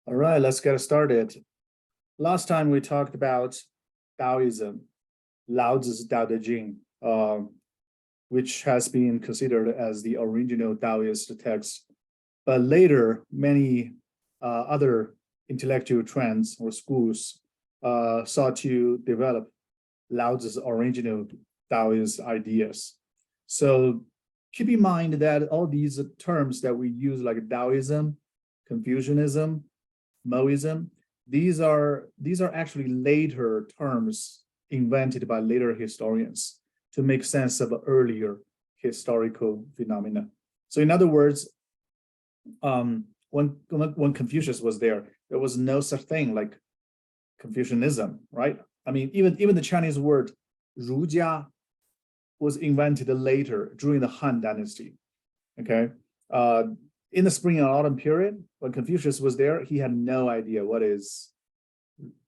All right, let's get started. Last time we talked about Taoism, Lao Tzu's Tao Te Ching, which has been considered as the original Taoist text. But later, many other intellectual trends or schools sought to develop Lao Tzu's original Taoist ideas. So keep in mind that all these terms that we use, like Taoism, Confucianism, Moism, these are actually later terms invented by later historians to make sense of earlier historical phenomena. So in other words, when Confucius was there was no such thing like Confucianism, right? I mean, even the Chinese word 儒家 was invented later during the Han Dynasty. Okay, in the spring and autumn period, when Confucius was there, he had no idea what is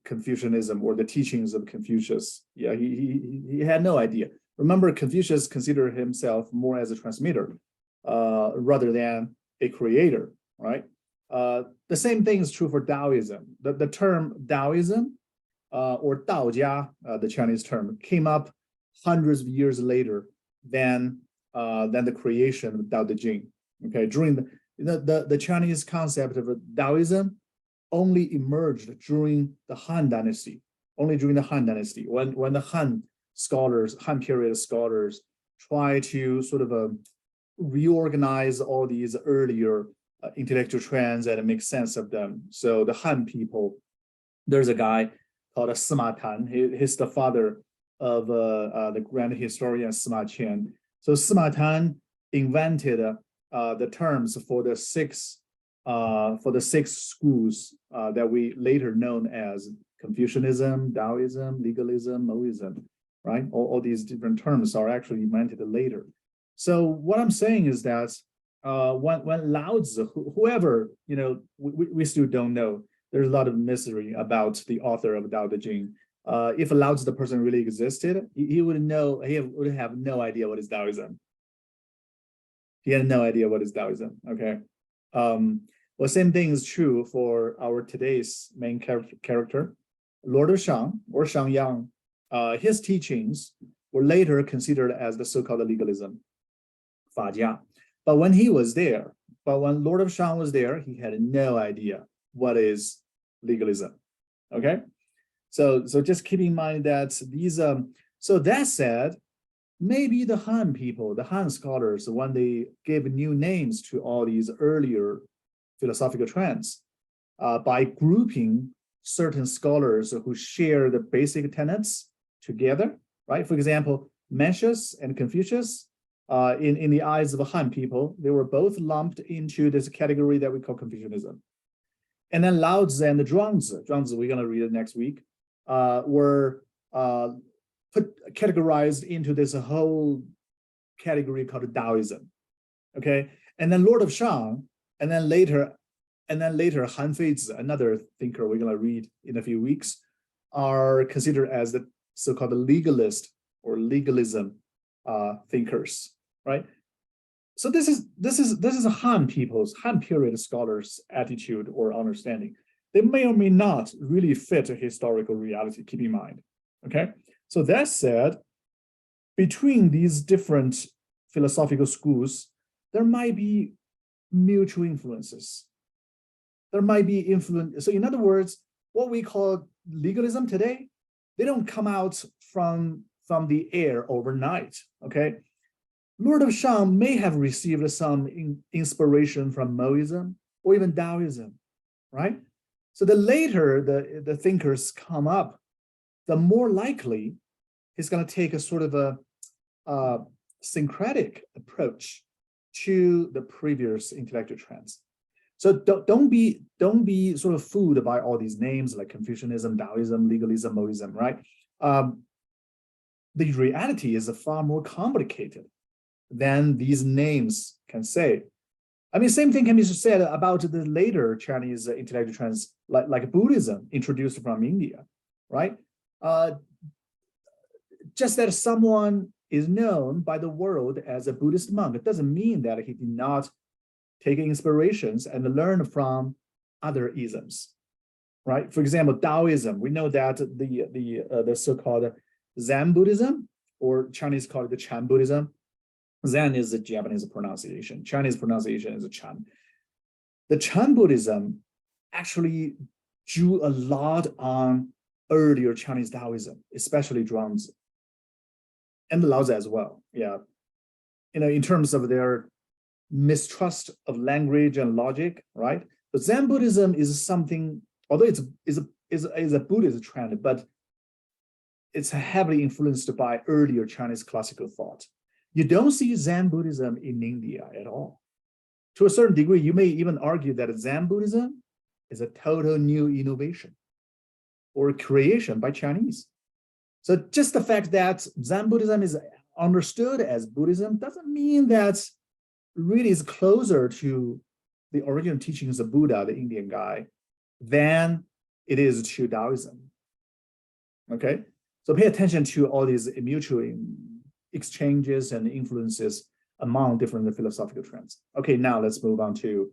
Confucianism or the teachings of Confucius. Yeah, he had no idea. Remember, Confucius considered himself more as a transmitter rather than a creator, right? The same thing is true for Taoism. The term Taoism or Daojia, the Chinese term, came up hundreds of years later than the creation of Tao Te Ching. Okay, during the Chinese concept of Taoism only emerged during the Han Dynasty, when the Han scholars, Han period scholars, try to sort of reorganize all these earlier intellectual trends and make sense of them. So the Han people, there's a guy called Sima Tan. He's the father of the grand historian Sima Qian. So Sima Tan invented the terms for the six schools that we later known as Confucianism, Taoism, legalism, Moism, right? All these different terms are actually invented later. So what I'm saying is that when Lao Tzu, whoever, we still don't know. There's a lot of mystery about the author of Tao Te Ching. If Lao Tzu, the person really existed, he would know. He would have no idea what is Taoism. He had no idea what is Taoism. Okay. Well, same thing is true for our today's main character, Lord of Shang or Shang Yang. His teachings were later considered as the so-called legalism, Fajia. But when Lord of Shang was there, he had no idea what is legalism. Okay, so just keep in mind that these. So that said, maybe the Han people, the Han scholars, when they gave new names to all these earlier philosophical trends, by grouping certain scholars who share the basic tenets together, right? For example, Mencius and Confucius, in the eyes of the Han people, they were both lumped into this category that we call Confucianism. And then Lao Tzu and the Zhuangzi, we're going to read it next week, were categorized into this whole category called Taoism. Okay, and then Lord of Shang, and then later Han Feizi, another thinker we're going to read in a few weeks, are considered as the so-called legalist or legalism thinkers, right? So this is a Han period scholars' attitude or understanding. They may or may not really fit a historical reality. Keep in mind, okay. So that said, between these different philosophical schools, there might be mutual influences. There might be influence. So in other words, what we call legalism today, they don't come out from the air overnight, okay? Lord of Shang may have received some inspiration from Moism or even Taoism, right? So the later the thinkers come up, the more likely he's going to take a sort of a syncretic approach to the previous intellectual trends. So don't be sort of fooled by all these names like Confucianism, Taoism, legalism, Moism, right? The reality is far more complicated than these names can say. I mean, same thing can be said about the later Chinese intellectual trends, like Buddhism introduced from India, right? Just that someone is known by the world as a Buddhist monk, it doesn't mean that he did not take inspirations and learn from other isms, right? For example, Taoism, we know that the so-called Zen Buddhism, or Chinese call it the Chan Buddhism. Zen is the Japanese pronunciation. Chinese pronunciation is Chan. The Chan Buddhism actually drew a lot on earlier Chinese Taoism, especially Zhuangzi, and the Laozi as well. Yeah, in terms of their mistrust of language and logic, right? But Zen Buddhism is something, although it's a Buddhist trend, but it's heavily influenced by earlier Chinese classical thought. You don't see Zen Buddhism in India at all. To a certain degree, you may even argue that Zen Buddhism is a total new innovation or creation by Chinese. So just the fact that Zen Buddhism is understood as Buddhism doesn't mean that really is closer to the original teachings of Buddha, the Indian guy, than it is to Taoism. Okay, so pay attention to all these mutual exchanges and influences among different philosophical trends. Okay, now let's move on to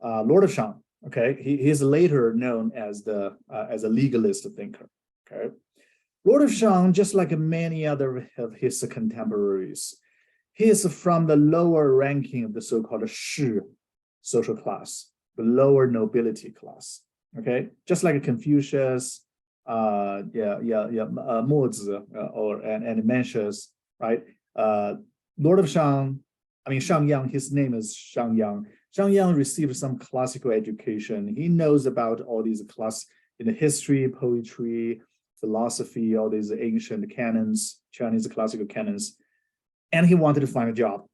Lord of Shang. Okay, he is later known as as a legalist thinker. Okay, Lord of Shang, just like many other of his contemporaries, he is from the lower ranking of the so-called Shi social class, the lower nobility class. Okay, just like Confucius, Mozi, and Mencius, right? Lord of Shang, I mean Shang Yang, his name is Shang Yang. Shang Yang received some classical education. He knows about all these history, poetry, philosophy, all these ancient canons, Chinese classical canons, and he wanted to find a job,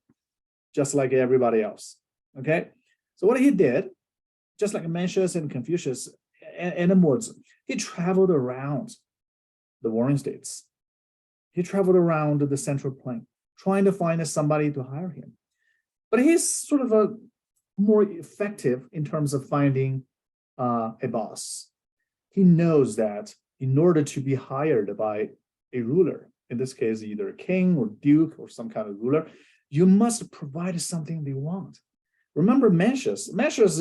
just like everybody else. Okay, so what he did, just like Mencius and Confucius and Mozi, he traveled around the warring states. He traveled around the Central Plain, trying to find somebody to hire him. But he's sort of a more effective in terms of finding a boss. He knows that in order to be hired by a ruler, in this case, either a king or duke or some kind of ruler, you must provide something they want. Remember Mencius,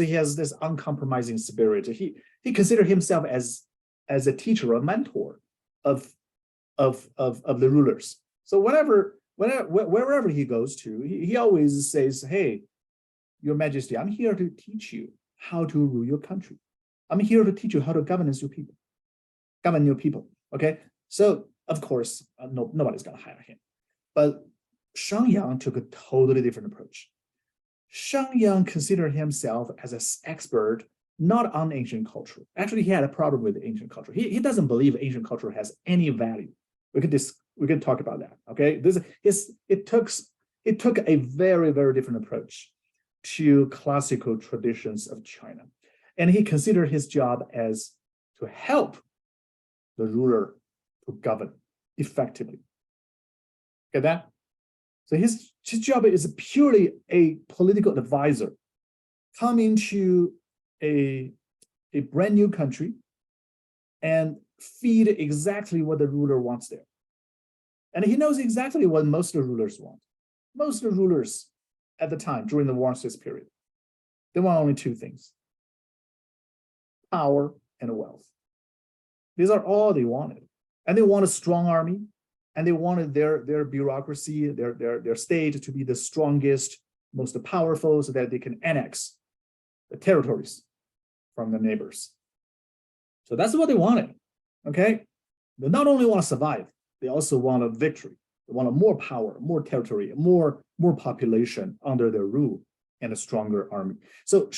he has this uncompromising spirit. He considered himself as a teacher, a mentor of the rulers. So wherever he goes to, he always says, hey, Your Majesty, I'm here to teach you how to rule your country. I'm here to teach you how to govern your people. Okay, so of course, nobody's gonna hire him. But Shang Yang took a totally different approach. Shang Yang considered himself as an expert not on ancient culture. Actually, he had a problem with ancient culture. He doesn't believe ancient culture has any value. We could talk about that. Okay, it took a very, very different approach to classical traditions of China, and he considered his job as to help the ruler to govern effectively. Get that? So his job is purely a political advisor coming to a brand new country and feed exactly what the ruler wants there. And he knows exactly what most of the rulers want. Most of the rulers at the time, during the warring states period, they want only two things: power and wealth. These are all they wanted. And they want a strong army, and they wanted their bureaucracy, their state to be the strongest, most powerful, so that they can annex the territories from the neighbors. So that's what they wanted. Okay, they not only want to survive, they also want a victory. They want more power, more territory, more population under their rule, and a stronger army. So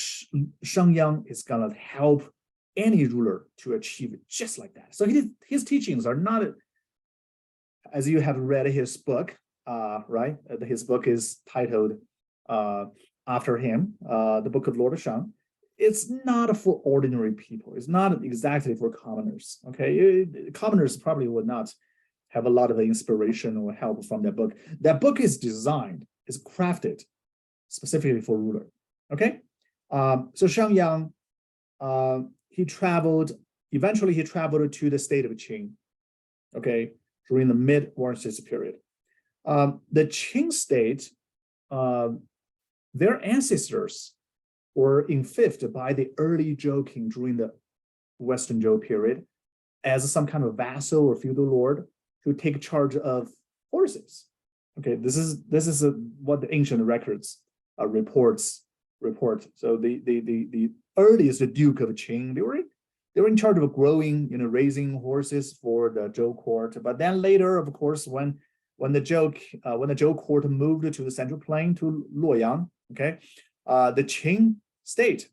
Shang Yang is gonna help any ruler to achieve it just like that. So his teachings are not, as you have read his book, right? His book is titled after him, the Book of Lord of Shang. It's not for ordinary people. It's not exactly for commoners. Okay, commoners probably would not have a lot of inspiration or help from that book. That book is designed, is crafted specifically for ruler. Okay, so Shang Yang, eventually he traveled to the state of Qing, okay, during the mid-warring states period. The Qing state, their ancestors were enfeoffed by the early Zhou king during the Western Zhou period as some kind of vassal or feudal lord to take charge of horses. Okay, this is what the ancient records report. So the earliest Duke of Qing, they were in charge of growing, raising horses for the Zhou court. But then later, of course, when the Zhou court moved to the Central Plain to Luoyang, okay, the Qing state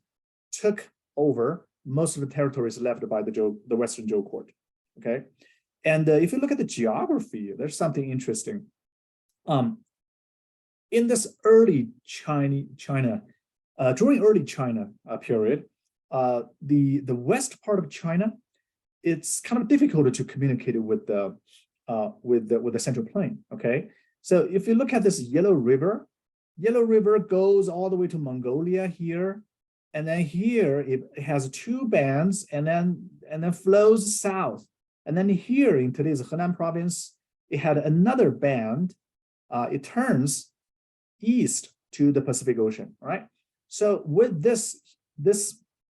took over most of the territories left by the Western Zhou court. Okay, and if you look at the geography, there's something interesting. In this early China, during early China period, the west part of China, it's kind of difficult to communicate with the Central Plain. Okay, so if you look at this Yellow River goes all the way to Mongolia here, and then here it has two bands, and then flows south, and then here in today's Henan province, it had another band. It turns east to the Pacific Ocean. Right. So with this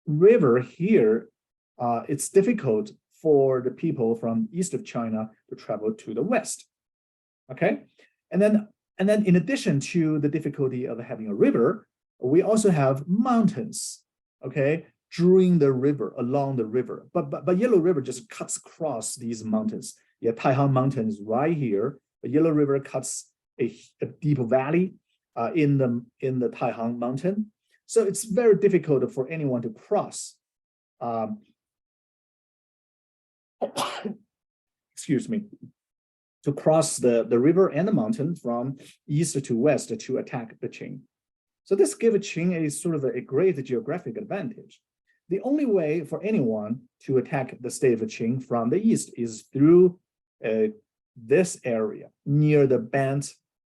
river here, it's difficult for the people from east of China to travel to the west. Okay, and then in addition to the difficulty of having a river, we also have mountains. Okay, along the river, but Yellow River just cuts across these mountains. Yeah, Taihang Mountain is right here. The Yellow River cuts a deep valley in the Taihang Mountain. So it's very difficult for anyone to cross. Excuse me, to cross the river and the mountain from east to west to attack the Qing. So this gave Qing a sort of a great geographic advantage. The only way for anyone to attack the state of Qing from the east is through this area near the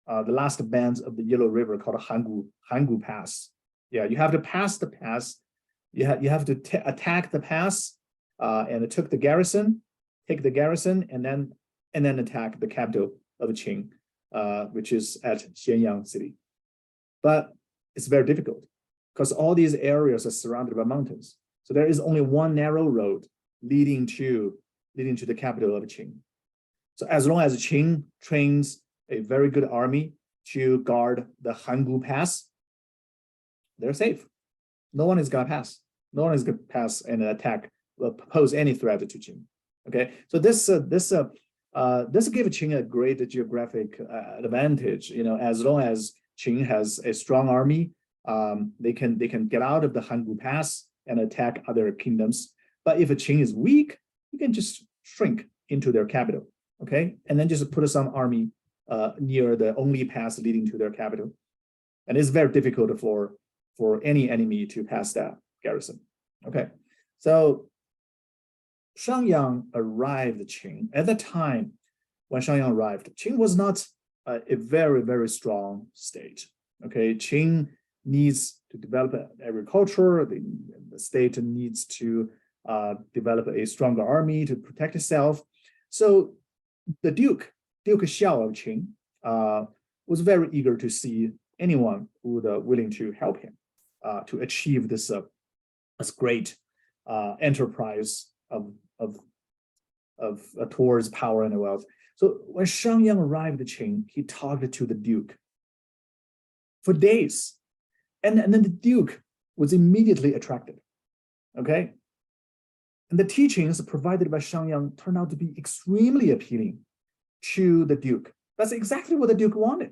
last bands of the Yellow River called Hangu Pass. Yeah, you have to pass the pass. You have to attack the pass, and take the garrison, and then attack the capital of Qing, which is at Xianyang city. But it's very difficult because all these areas are surrounded by mountains. So there is only one narrow road leading to the capital of Qing. So as long as Qing trains a very good army to guard the Hangu Pass, they're safe. No one is gonna pass. No one is gonna pass and attack, pose any threat to Qing. Okay, so this gave Qing a great geographic advantage. As long as Qing has a strong army, they can get out of the Hangu Pass and attack other kingdoms. But if Qing is weak, you can just shrink into their capital. Okay, and then just put some army near the only pass leading to their capital, and it's very difficult for any enemy to pass that garrison. Okay, so Shangyang arrived Qing. At the time when Shangyang arrived, Qing was not a very, very strong state. Okay, Qing needs to develop agriculture. The state needs to develop a stronger army to protect itself. So the Duke Xiao of Qing was very eager to see anyone who was willing to help him to achieve this great enterprise towards power and wealth. So when Shangyang arrived at Qing, he talked to the Duke for days, and then the Duke was immediately attracted. Okay, and the teachings provided by Shangyang turned out to be extremely appealing to the Duke. That's exactly what the Duke wanted.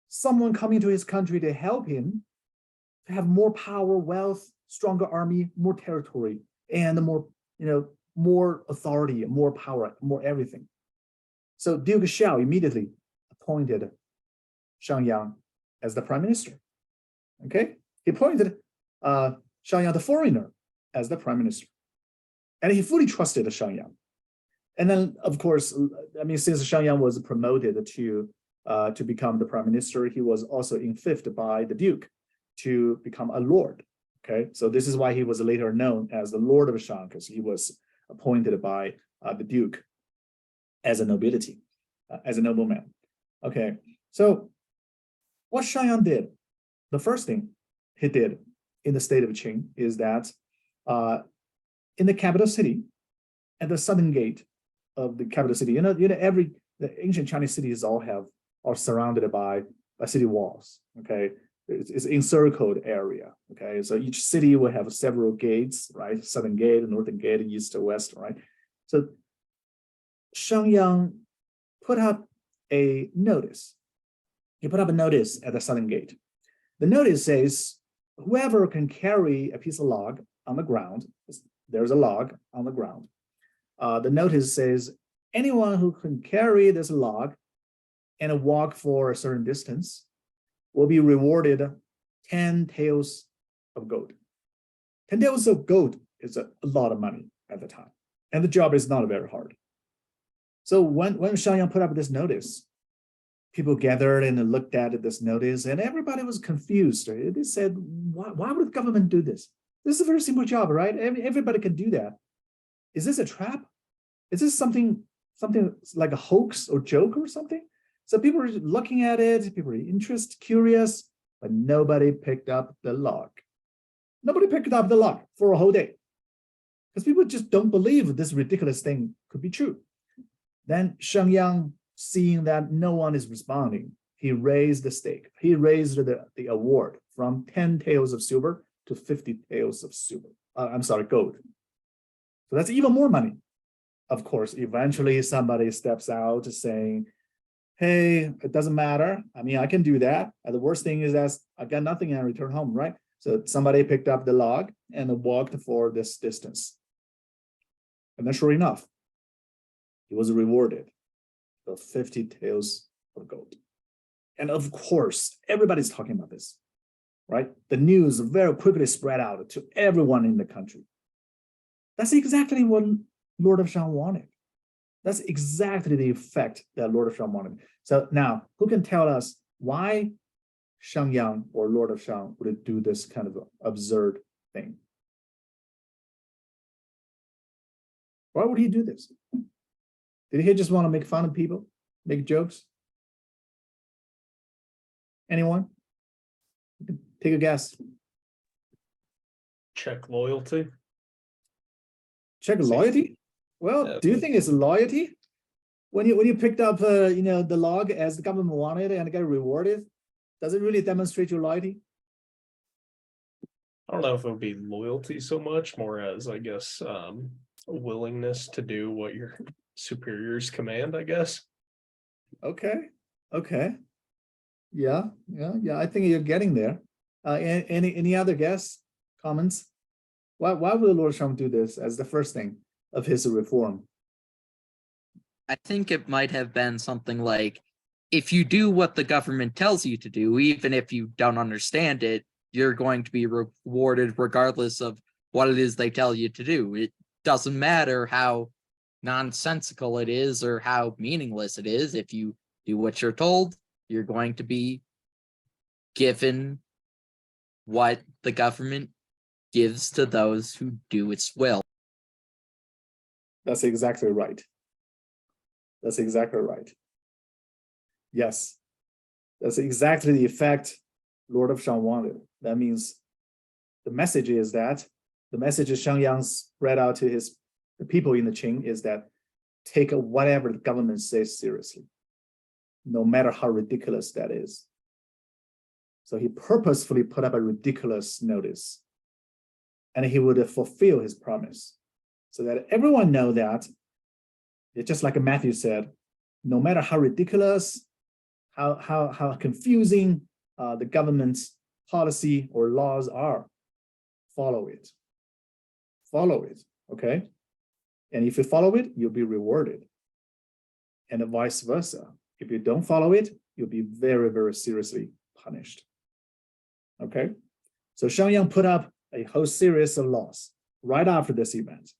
Someone coming to his country to help him to have more power, wealth, stronger army, more territory, and more authority, more power, more everything. So Duke Xiao immediately appointed Shangyang as the prime minister. Okay, he appointed Shangyang the foreigner as the prime minister, and he fully trusted Shangyang. And then, of course, since Shangyang was promoted to become the prime minister, he was also enfeoffed by the Duke to become a lord. Okay, so this is why he was later known as the Lord of Shang, because he was appointed by the Duke as a nobility, as a nobleman. Okay, so what Shangyang did, the first thing he did in the state of Qing is that in the capital city, at the southern gate of the capital city, the ancient Chinese cities are surrounded by city walls. Okay, it's encircled area. Okay, so each city will have several gates, right? Southern gate, northern gate, east or west, right? So Shang put up a notice. He put up a notice at the southern gate. The notice says, whoever can carry a piece of log on the ground, there's a log on the ground. The notice says, anyone who can carry this log and walk for a certain distance will be rewarded 10 taels of gold. 10 taels of gold is a lot of money at the time. And the job is not very hard. So when Shang put up this notice, people gathered and looked at this notice, and everybody was confused. They said, why would the government do this? This is a very simple job, right? Everybody can do that. Is this a trap? Is this something like a hoax or joke or something? So people were looking at it, people were interested, curious, but nobody picked up the log. Nobody picked up the log for a whole day because people just don't believe this ridiculous thing could be true. Then Shang, seeing that no one is responding, he raised the stake. He raised the award from 10 taels of silver to 50 taels of gold. So that's even more money. Of course, eventually somebody steps out saying, hey, it doesn't matter. I mean, I can do that. And the worst thing is that I got nothing and I return home, right? So somebody picked up the log and walked for this distance. And then sure enough, he was rewarded with 50 taels of gold. And of course, everybody's talking about this, right? The news very quickly spread out to everyone in the country. That's exactly what Lord of Shang wanted. That's exactly the effect that Lord of Shang wanted. So now, who can tell us why Shangyang or Lord of Shang would do this kind of absurd thing? Why would he do this? Did he just want to make fun of people, make jokes? Anyone? Take a guess. Check loyalty. Check loyalty? Well, do you think it's loyalty? When you picked up the log as the government wanted and got rewarded, does it really demonstrate your loyalty? I don't know if it would be loyalty so much, more as I guess a willingness to do what your superiors command, I guess. Okay. Yeah. I think you're getting there. Any other guess, comments? Why would Lord Shang do this as the first thing of his reform? I think it might have been something like, if you do what the government tells you to do, even if you don't understand it, you're going to be rewarded regardless of what it is they tell you to do. It doesn't matter how nonsensical it is or how meaningless it is. If you do what you're told, you're going to be given what the government gives to those who do its will. That's exactly right. That's exactly right. Yes, that's exactly the effect Lord of Shang wanted. That means the message Shangyang spread out to the people in the Qing is that take whatever the government says seriously, no matter how ridiculous that is. So he purposefully put up a ridiculous notice, and he would fulfill his promise, so that everyone know that, it's just like Matthew said, no matter how ridiculous, how confusing the government's policy or laws are, follow it. Follow it, okay? And if you follow it, you'll be rewarded. And vice versa. If you don't follow it, you'll be very, very seriously punished. Okay? So Shangyang put up a whole series of laws right after this event.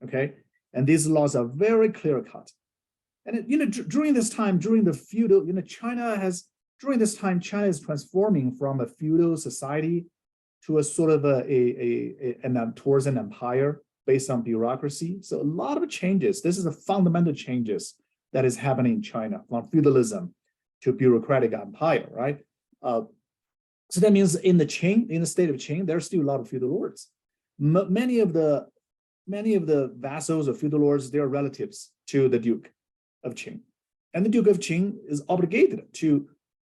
Okay? And these laws are very clear-cut. And during this time, during the feudal, China is transforming from a feudal society to a sort of towards an empire based on bureaucracy. So a lot of changes. This is the fundamental changes that is happening in China, from feudalism to bureaucratic empire, right? So that means in the state of Qing, there's still a lot of feudal lords. Many of the vassals of feudal lords, they are relatives to the Duke of Qing. And the Duke of Qing is obligated to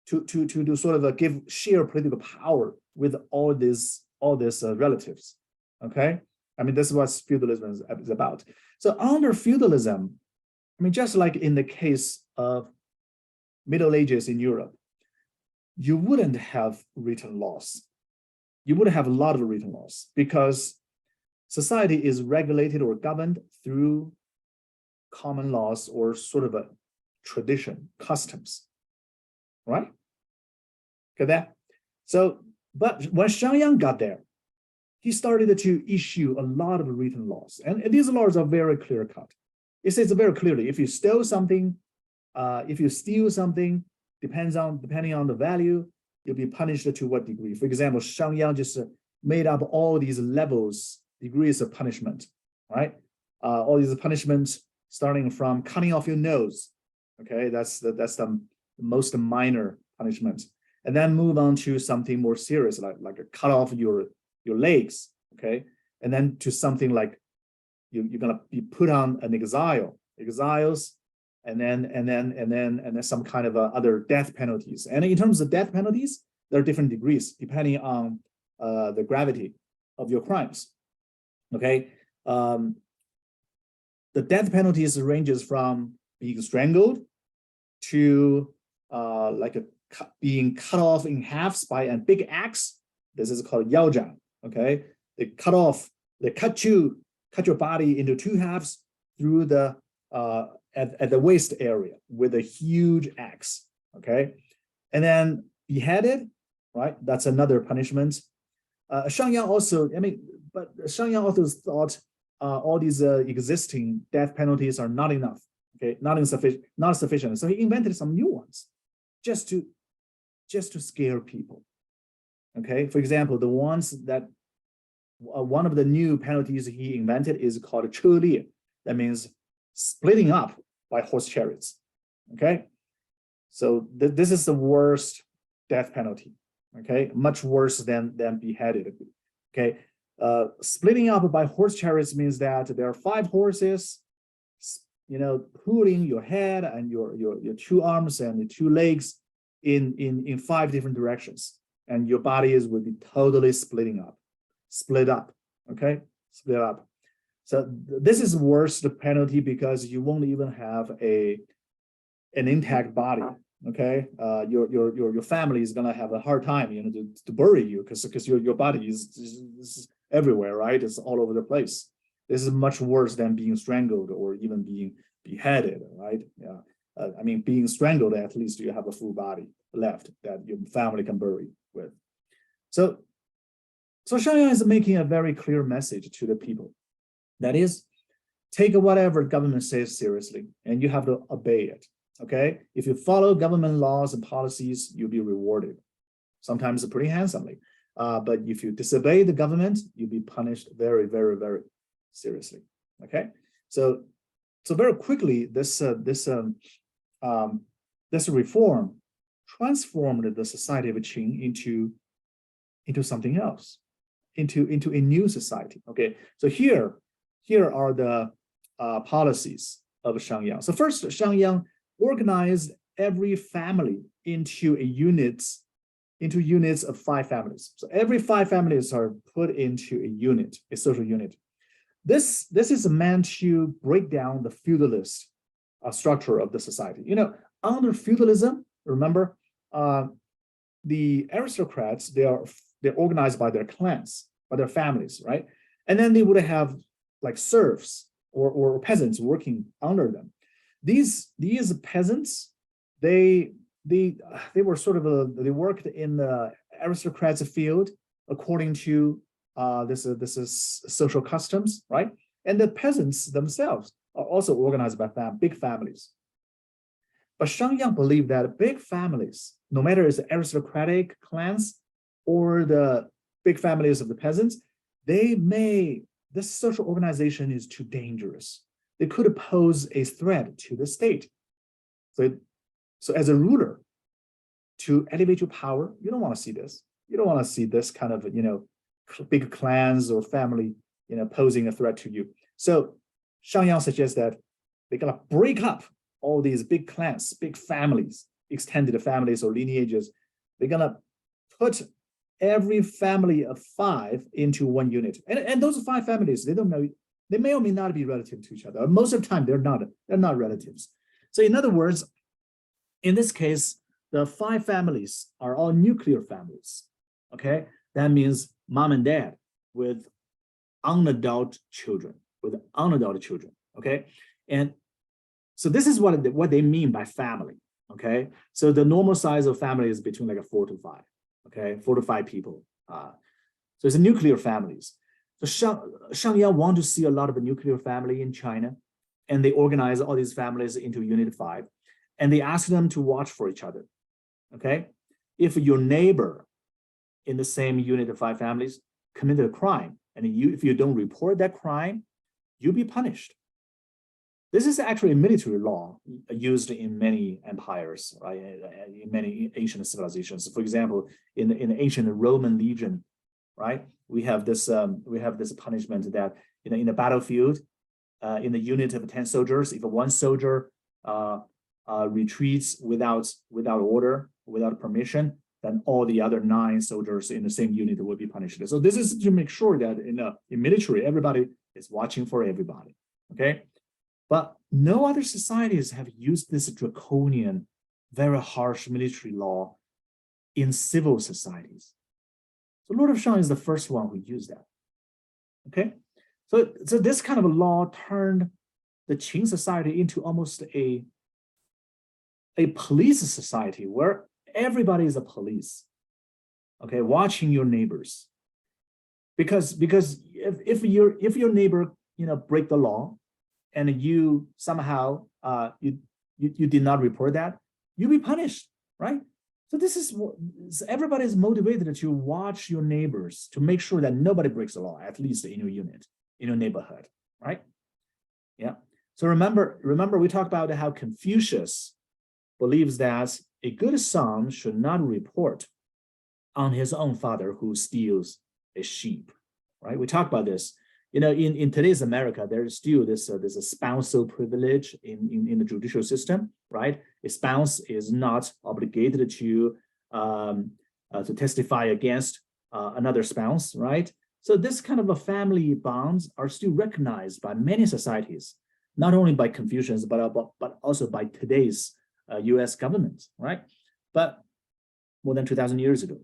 sort of share political power with all these relatives. Okay, I mean, this is what feudalism is about. So under feudalism, I mean, just like in the case of Middle Ages in Europe, you wouldn't have written laws. You wouldn't have a lot of written laws because society is regulated or governed through common laws or sort of a tradition, customs, right? Get that? So, but when Shang got there, he started to issue a lot of written laws. And these laws are very clear cut. It says very clearly, if you steal something, depending on the value, you'll be punished to what degree. For example, Shang just made up all these levels, degrees of punishment, right? All these punishments starting from cutting off your nose. Okay, that's the most minor punishment. And then move on to something more serious, like a cut off your legs, okay? And then to something like you're gonna be put on an exiles, and then some kind of other death penalties. And in terms of death penalties, there are different degrees depending on the gravity of your crimes. Okay, the death penalties ranges from being strangled to being cut off in halves by a big axe. This is called yaozhang. Okay, they cut your body into two halves through the at the waist area with a huge axe. Okay, and then beheaded, right? That's another punishment. Shang also, but Shang also thought all these existing death penalties are not enough. Okay, not sufficient. So he invented some new ones, just to scare people. Okay, for example, the ones that one of the new penalties he invented is called 车裂. That means splitting up by horse chariots. Okay, so this is the worst death penalty. Okay, much worse than beheaded. Okay, splitting up by horse chariots means that there are 5 horses, pulling your head and your 2 arms and your 2 legs in 5 different directions, and your body will be totally split up. Okay, split up. So this is worse penalty because you won't even have an intact body. Okay, your family is gonna have a hard time, to bury you because your body is everywhere, right? It's all over the place. This is much worse than being strangled or even being beheaded, right? Yeah, I mean, being strangled, at least you have a full body left that your family can bury with. So Shang is making a very clear message to the people. That is, take whatever government says seriously, and you have to obey it. Okay, if you follow government laws and policies, you'll be rewarded, sometimes pretty handsomely. But if you disobey the government, you'll be punished very, very, very seriously. Okay, so very quickly, this reform transformed the society of Qing into something else, into a new society. Okay, so here are the policies of Shang. So first, Shang organized every family into units of 5 families. So every 5 families are put into a unit, a social unit. This is meant to break down the feudalist structure of the society. Under feudalism, remember, the aristocrats, they're organized by their clans, by their families, right? And then they would have like serfs or peasants working under them. These peasants, they were sort of they worked in the aristocrats' field according to this is social customs, right? And the peasants themselves are also organized by big families. But Shang believed that big families, no matter it's aristocratic clans or the big families of the peasants, this social organization is too dangerous. They could pose a threat to the state. So as a ruler, to elevate your power, you don't want to see this. You don't want to see this kind of, big clans or family, posing a threat to you. So Shang suggests that they're gonna break up all these big clans, big families, extended families or lineages. They're gonna put every family of 5 into one unit. And those 5 families, they don't know, they may or may not be relative to each other. Most of the time, they're not relatives. So in other words, in this case, the 5 families are all nuclear families. Okay, that means mom and dad with unadult children, okay? And so this is what they mean by family, okay? So the normal size of family is between like a 4 to 5, okay? 4 to 5 people. So it's a nuclear families. So Shangyang want to see a lot of a nuclear family in China, and they organize all these families into Unit 5, and they ask them to watch for each other, okay? If your neighbor in the same unit of 5 families committed a crime, and if you don't report that crime, you'll be punished. This is actually a military law used in many empires, right? In many ancient civilizations. For example, in the ancient Roman legion, right? We have this punishment that in the battlefield, in the unit of 10 soldiers, if one soldier retreats without order, without permission, then all the other 9 soldiers in the same unit will be punished. So this is to make sure that in military, everybody is watching for everybody, okay? But no other societies have used this draconian, very harsh military law in civil societies. So Lord of Shang is the first one who used that, okay? So this kind of a law turned the Qing society into almost a police society where everybody is a police, okay, watching your neighbors. Because if your neighbor break the law, and you somehow you did not report that, you'll be punished, right? So this is everybody is motivated to watch your neighbors to make sure that nobody breaks the law, at least in your unit, in your neighborhood, right? Yeah. So remember we talked about how Confucius believes that a good son should not report on his own father who steals a sheep, right? We talked about this. In today's America, there's still there's a spousal privilege in the judicial system, right? A spouse is not obligated to testify against another spouse, right? So this kind of a family bonds are still recognized by many societies, not only by Confucians, but also by today's U.S. government, right? But more than 2,000 years ago,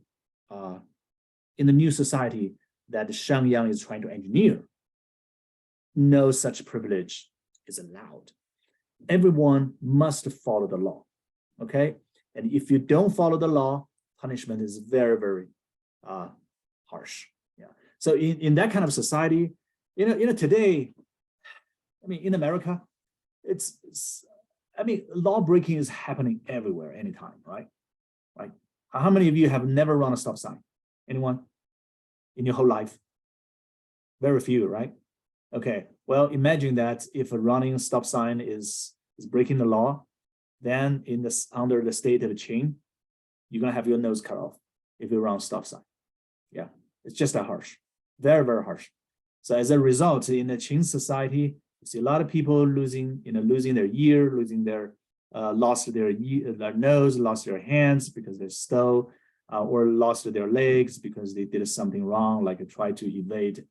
in the new society that Shangyang is trying to engineer, no such privilege is allowed. Everyone must follow the law, okay? And if you don't follow the law, punishment is very, very harsh. Yeah. So in that kind of society, today, in America, law breaking is happening everywhere, anytime, right? Right? How many of you have never run a stop sign? Anyone? In your whole life? Very few, right? Okay, well, imagine that if a running stop sign is breaking the law, then under the state of Qing, you're gonna have your nose cut off if you run a stop sign. Yeah, it's just that harsh, very, very harsh. So as a result, in the Qing society, you see a lot of people losing their ear, losing their lost their nose, lost their hands because they stole, or lost their legs because they did something wrong, like try to evade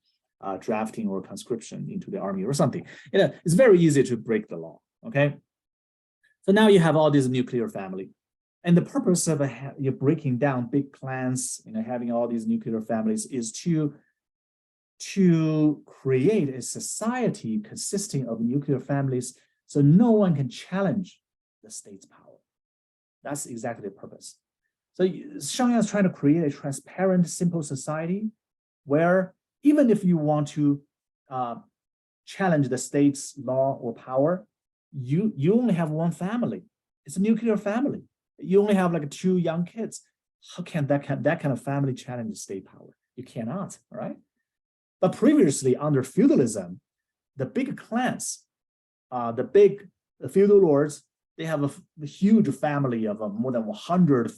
drafting or conscription into the army or something. It's very easy to break the law, okay? So now you have all this nuclear family. And the purpose of you're breaking down big clans, having all these nuclear families is to create a society consisting of nuclear families so no one can challenge the state's power. That's exactly the purpose. So Shangyang is trying to create a transparent, simple society where even if you want to challenge the state's law or power, you only have one family. It's a nuclear family. You only have like 2 young kids. How can that kind of family challenge state power? You cannot, right? But previously, under feudalism, the big clans, the feudal lords, they have a huge family of more than 100,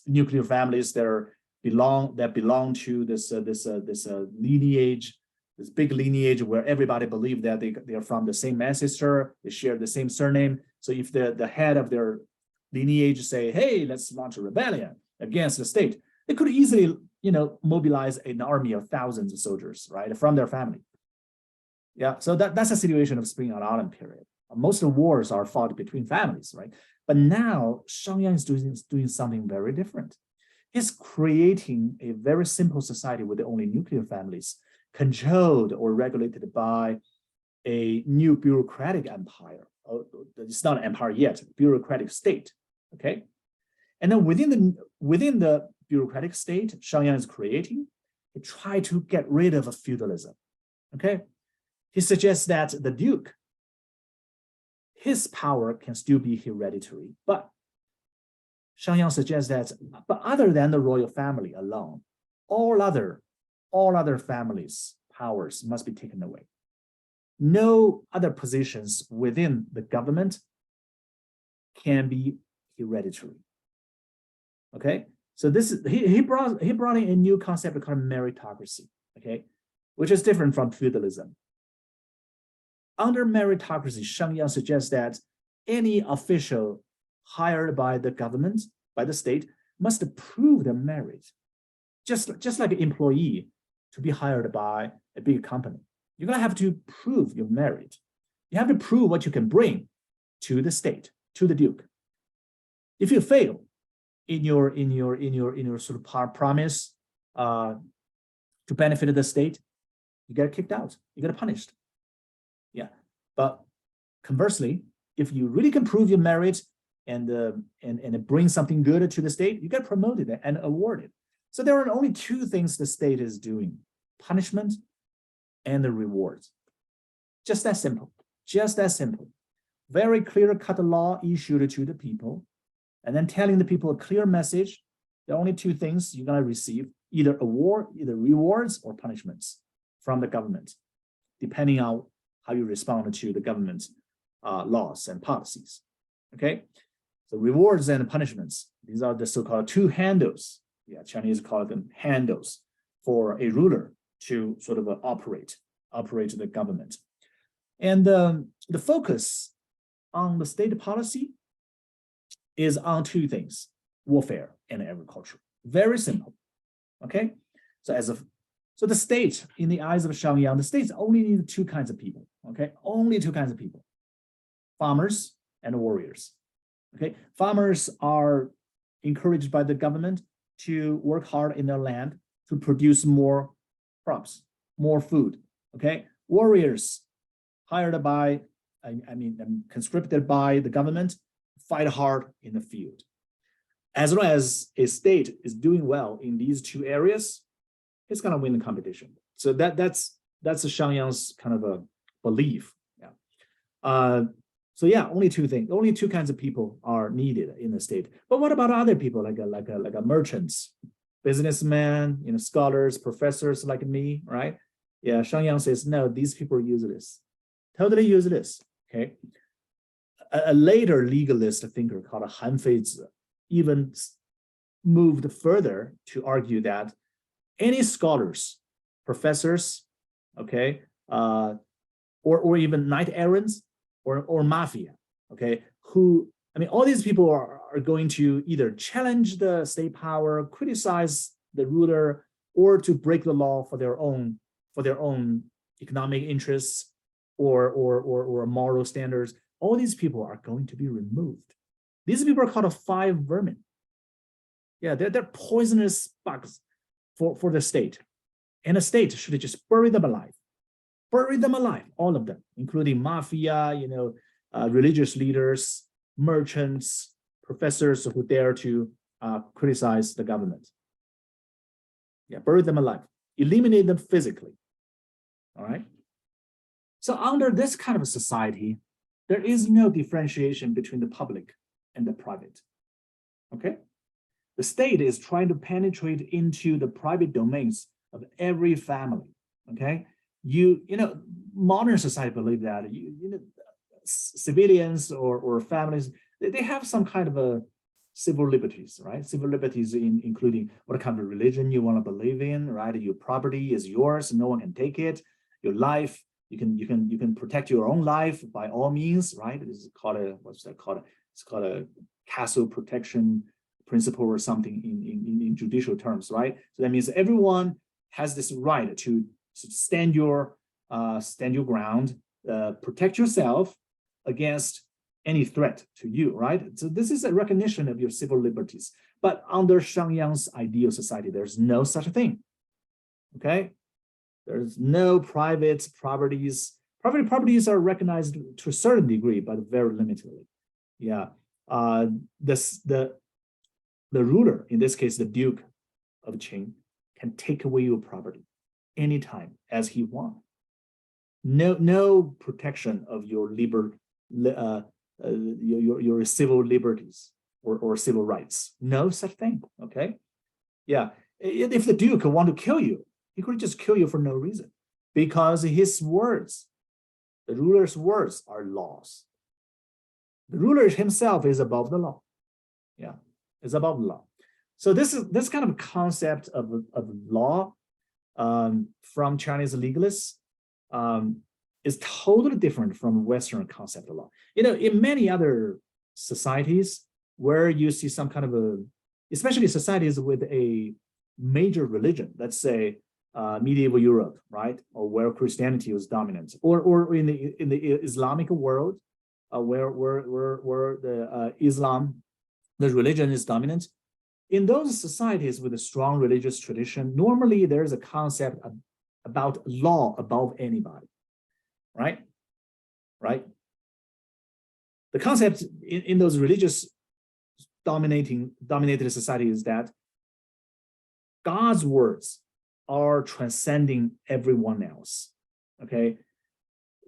nuclear families that belong to this lineage, this big lineage where everybody believe that they are from the same ancestor, they share the same surname. So if the head of their lineage say, hey, let's launch a rebellion against the state, they could easily, mobilize an army of thousands of soldiers, right, from their family. Yeah, so that's a situation of Spring and Autumn period. Most of the wars are fought between families, right? But now Shangyang is doing something very different. He's creating a very simple society with only nuclear families, controlled or regulated by a new bureaucratic empire. It's not an empire yet, bureaucratic state. Okay, and then within the bureaucratic state, Shangyang is creating, he tried to get rid of feudalism. Okay, he suggests that the duke, his power can still be hereditary, but Shangyang suggests that, but other than the royal family alone, all other families' powers must be taken away. No other positions within the government can be hereditary. Okay, so this is he brought in a new concept called meritocracy. Okay, which is different from feudalism. Under meritocracy, Shangyang suggests that any official hired by the government, by the state, must prove their merit. Just like an employee to be hired by a big company. You're gonna have to prove your merit. You have to prove what you can bring to the state, to the duke. If you fail in your sort of promise to benefit the state, you get kicked out, you get punished. Yeah, but conversely, if you really can prove your merit and bring something good to the state, you get promoted and awarded. So there are only two things the state is doing: punishment and the rewards. Just that simple. Just that simple. Very clear-cut law issued to the people, and then telling the people a clear message. There are only two things you're gonna receive: either either rewards or punishments from the government, depending on how you respond to the government's laws and policies. Okay, so rewards and punishments, these are the so-called two handles. Yeah, Chinese call them handles for a ruler to sort of operate the government. And the focus on the state policy is on two things: warfare and agriculture. Very simple. Okay, so the state, in the eyes of Shangyang, the states only need two kinds of people. Okay, only two kinds of people: farmers and warriors. Okay, farmers are encouraged by the government to work hard in their land to produce more crops, more food. Okay, warriors hired by, conscripted by the government, fight hard in the field. As long as a state is doing well in these two areas, it's gonna win the competition. So that's Shangyang's kind of a belief. Yeah. So yeah, only two things, only two kinds of people are needed in the state. But what about other people, like merchants, businessmen, scholars, professors like me, right? Yeah, Shangyang says no, these people are useless, totally useless. Okay. A later legalist thinker called Han Feizi even moved further to argue that any scholars, professors, okay, or even knight errants or mafia, okay, all these people are going to either challenge the state power, criticize the ruler, or to break the law for their own economic interests or moral standards. All these people are going to be removed. These people are called five vermin. Yeah, they're poisonous bugs for the state. And the state should just bury them alive. Bury them alive, all of them, including mafia, religious leaders, merchants, professors who dare to criticize the government. Yeah, bury them alive. Eliminate them physically. All right. So under this kind of a society, there is no differentiation between the public and the private. Okay. The state is trying to penetrate into the private domains of every family. Okay. Modern society believe that civilians or families, they have some kind of a civil liberties, right? Civil liberties including what kind of religion you want to believe in, right? Your property is yours, no one can take it. Your life, you can protect your own life by all means, right? It's called a, what's that called? It's called a castle protection principle or something in judicial terms, right? So that means everyone has this right to stand your ground, protect yourself against any threat to you, right? So this is a recognition of your civil liberties. But under Shangyang's ideal society, there's no such a thing. Okay, there's no private properties. Private properties are recognized to a certain degree, but very limitedly. Yeah, the ruler, in this case, the Duke of Qing, can take away your property anytime as he wants. No protection of your your civil liberties or civil rights. No such thing. Okay, yeah. If the Duke want to kill you, he could just kill you for no reason, because his words, the ruler's words, are laws. The ruler himself is above the law. Yeah, is above the law. So this kind of concept of law from Chinese legalists is totally different from Western concept of law. You know, in many other societies where you see some kind of especially societies with a major religion, let's say medieval Europe, right, or where Christianity was dominant, or in the Islamic world, where the Islam, the religion is dominant. In those societies with a strong religious tradition, normally there's a concept about law above anybody, right? Right? The concept in those religious dominated societies is that God's words are transcending everyone else. Okay,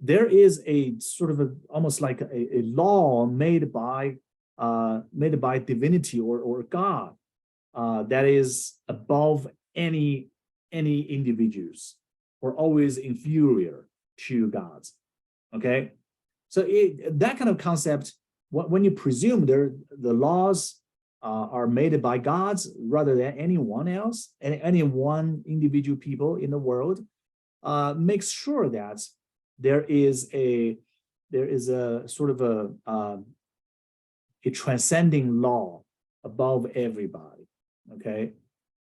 there is a sort of almost like a law made by divinity or God that is above any individuals, or always inferior to God's. Okay, so that kind of concept, when you presume the laws are made by gods rather than anyone else, any one individual people in the world, makes sure that there is a sort of a transcending law above everybody. Okay,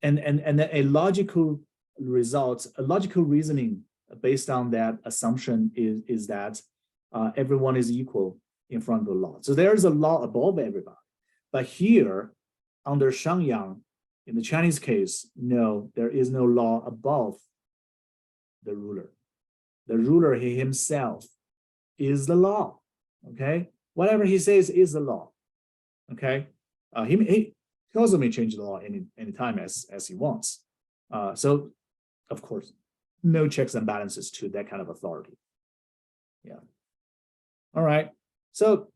and a logical result, a logical reasoning based on that assumption is that everyone is equal in front of the law. So there is a law above everybody. But here, under Shangyang, in the Chinese case, no, there is no law above the ruler. The ruler, he himself, is the law. Okay, whatever he says is the law. Okay, he also may change the law any time as he wants. So, of course, no checks and balances to that kind of authority. Yeah. All right. So,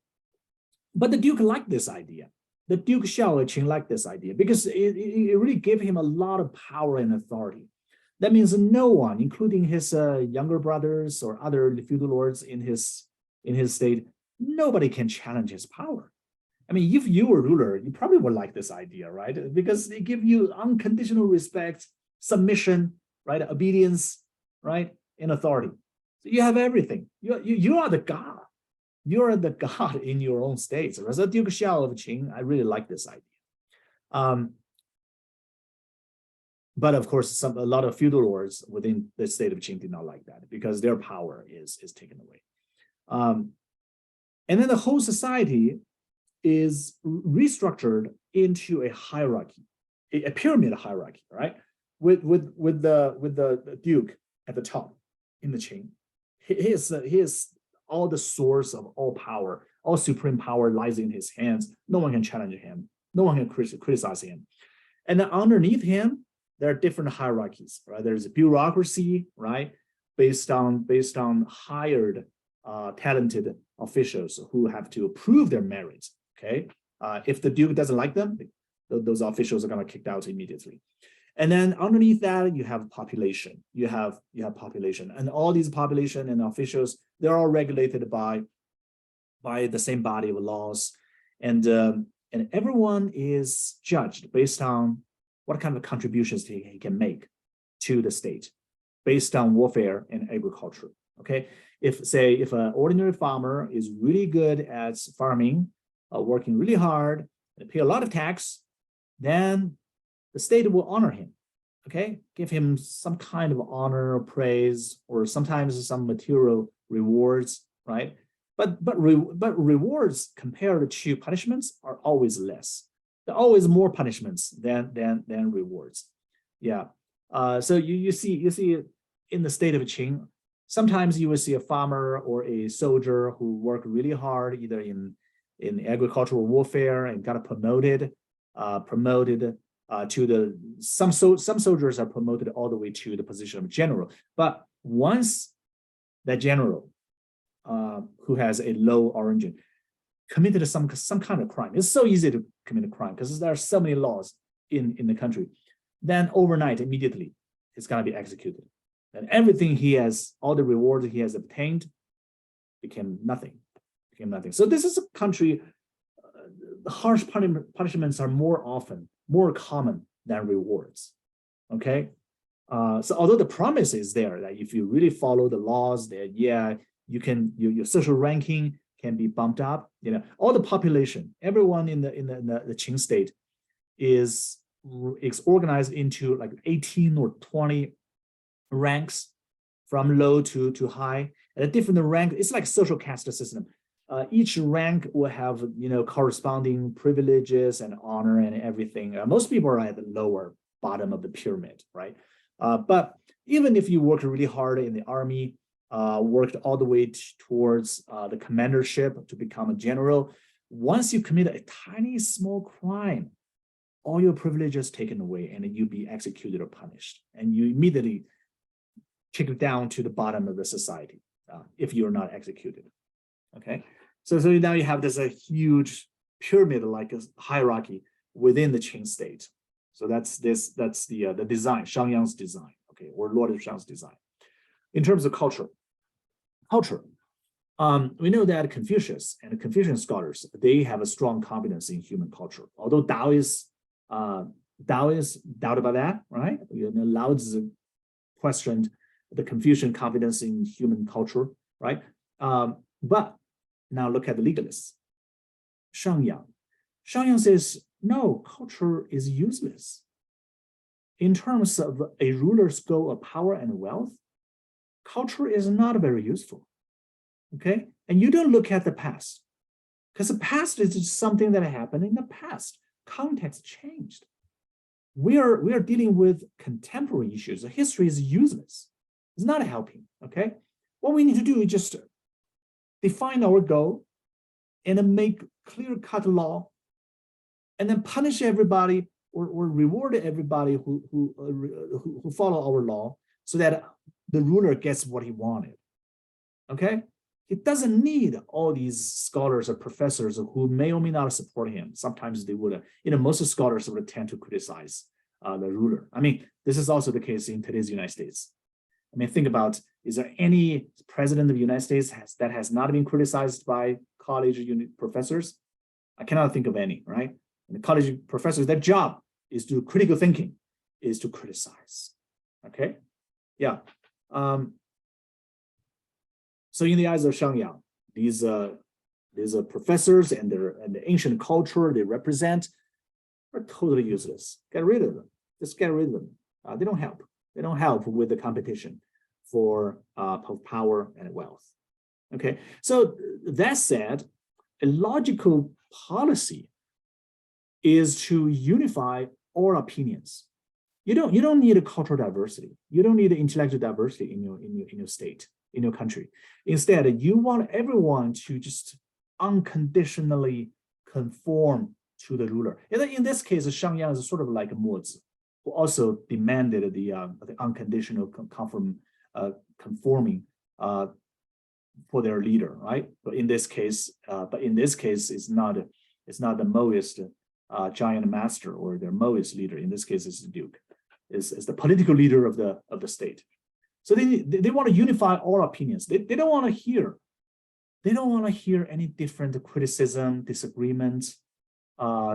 but the Duke liked this idea. The Duke Xiaoqing liked this idea because it really gave him a lot of power and authority. That means no one, including his younger brothers or other feudal lords in his state, nobody can challenge his power. I mean, if you were ruler, you probably would like this idea, right? Because they give you unconditional respect, submission, right? Obedience, right? And authority. So you have everything. You are the God. You're the God in your own state. So as a Duke Xiao of Qing, I really like this idea. But of course, a lot of feudal lords within the state of Qing did not like that because their power is taken away. And then the whole society is restructured into a hierarchy, a pyramid hierarchy, right? With the Duke at the top in the Qing. He is all the source of all power, all supreme power lies in his hands. No one can challenge him. No one can criticize him. And then underneath him, there are different hierarchies, right? There's a bureaucracy, right? Based on hired, talented officials who have to prove their merits. Okay, if the Duke doesn't like them, those officials are going to be kicked out immediately. And then underneath that, you have population. You have population, and all these population and officials, they're all regulated by the same body of laws, and and everyone is judged based on what kind of contributions he can make to the state based on warfare and agriculture. Okay, if an ordinary farmer is really good at farming, working really hard, and pay a lot of tax, then the state will honor him. Okay, give him some kind of honor or praise, or sometimes some material rewards, right? But rewards compared to punishments are always less. There are always more punishments than rewards. Yeah. So you see in the state of Qing, sometimes you will see a farmer or a soldier who worked really hard, either in agricultural warfare and got promoted to the some soldiers are promoted all the way to the position of general. But once that general who has a low origin committed some kind of crime, it's so easy to commit a crime because there are so many laws in the country, then overnight, immediately, it's going to be executed. And everything he has, all the rewards he has obtained, became nothing. So this is a country, harsh punishments are more common than rewards. Okay. So although the promise is there that if you really follow the laws, that your social ranking can be bumped up. All the population, everyone in the Qing state is organized into like 18 or 20 ranks from low to high. At a different rank, it's like social caste system. Each rank will have corresponding privileges and honor and everything. Most people are at the lower bottom of the pyramid, right? But even if you work really hard in the army, worked all the way towards the commandership to become a general, once you commit a tiny small crime, all your privileges taken away and you be executed or punished, and you immediately kicked down to the bottom of the society if you're not executed. Okay, so now you have this a huge pyramid-like hierarchy within the Qing state. So that's the design, Shang Yang's design, okay, or Lord Shang's design. In terms of culture, we know that Confucius and Confucian scholars, they have a strong confidence in human culture. Although Taoists doubt about that, right? Lao Tzu questioned the Confucian confidence in human culture, right? But now look at the legalists. Shang Yang says, no, culture is useless. In terms of a ruler's goal of power and wealth, culture is not very useful, okay? And you don't look at the past, because the past is just something that happened in the past. Context changed. We are dealing with contemporary issues. The history is useless. It's not helping, okay? What we need to do is just define our goal and then make clear-cut law and then punish everybody or reward everybody who follow our law so that the ruler gets what he wanted, okay? He doesn't need all these scholars or professors who may or may not support him. Sometimes they would, most scholars would tend to criticize the ruler. I mean, this is also the case in today's United States. I mean, think about, is there any president of the United States that has not been criticized by college professors? I cannot think of any, right? And the college professors, their job is to do critical thinking, is to criticize, okay? Yeah. So in the eyes of Shang Yang, these professors and the ancient culture they represent are totally useless. Get rid of them. Just get rid of them. They don't help. They don't help with the competition for power and wealth. Okay. So that said, a logical policy is to unify all opinions. You don't need a cultural diversity. You don't need intellectual diversity in your state, in your country. Instead, you want everyone to just unconditionally conform to the ruler. In this case, Shang Yang is sort of like Mozi, who also demanded the unconditional conforming for their leader, right? But in this case, it's not the Maoist giant master or their Maoist leader. In this case, it's the Duke, is the political leader of the state. So they want to unify all opinions. They don't want to hear any different criticism, disagreements.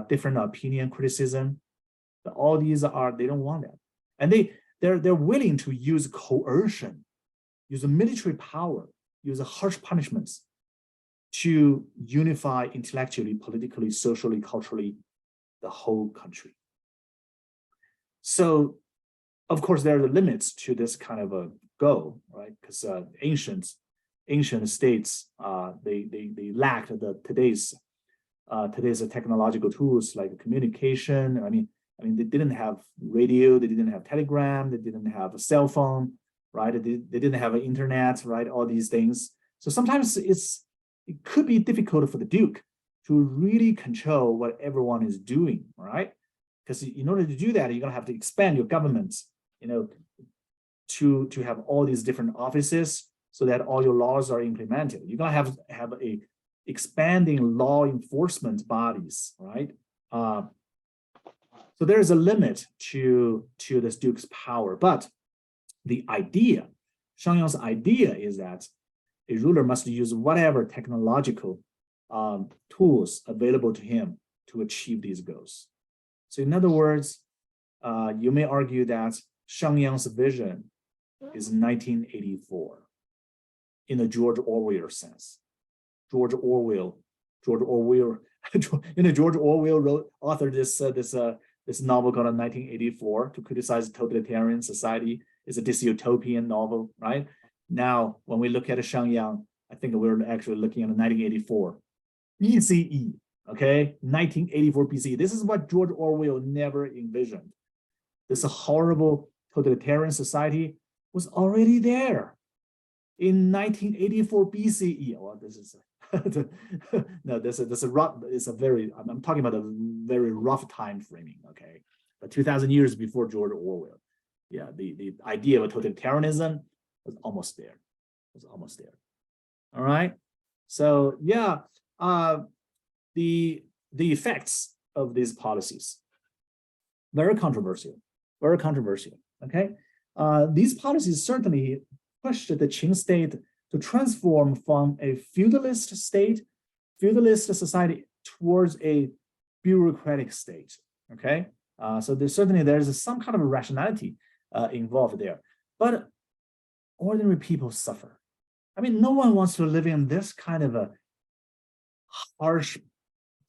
different opinion, criticism. But all these they don't want that. And they're willing to use coercion, use military power, use harsh punishments to unify intellectually, politically, socially, culturally, the whole country. So, of course, there are limits to this kind of a goal, right? Because ancient states, they lacked today's technological tools like communication. I mean, they didn't have radio, they didn't have telegram, they didn't have a cell phone, right? They didn't have an internet, right? All these things. So sometimes it could be difficult for the Duke to really control what everyone is doing, right? Because in order to do that, you're gonna have to expand your governments, to have all these different offices so that all your laws are implemented. You're gonna have a expanding law enforcement bodies, right? So there is a limit to this Duke's power, but the idea, Shangyang's idea is that a ruler must use whatever technological tools available to him to achieve these goals. So in other words, you may argue that Shangyang's vision is 1984 in the George Orwell sense. George Orwell authored this novel called 1984 to criticize totalitarian society. It's a dystopian novel, right? Now, when we look at Shangyang, I think we're actually looking at 1984 BCE, okay? 1984 BCE. This is what George Orwell never envisioned. This horrible totalitarian society was already there in 1984 BCE. Well, this is no, I'm talking about a very rough time framing, okay? But 2,000 years before George Orwell. Yeah, the idea of totalitarianism was almost there. All right. So yeah, the effects of these policies, very controversial. Okay. These policies certainly pushed the Qing state to transform from a feudalist society towards a bureaucratic state. Okay. So there's some kind of a rationality involved there, but ordinary people suffer. I mean, no one wants to live in this kind of a harsh,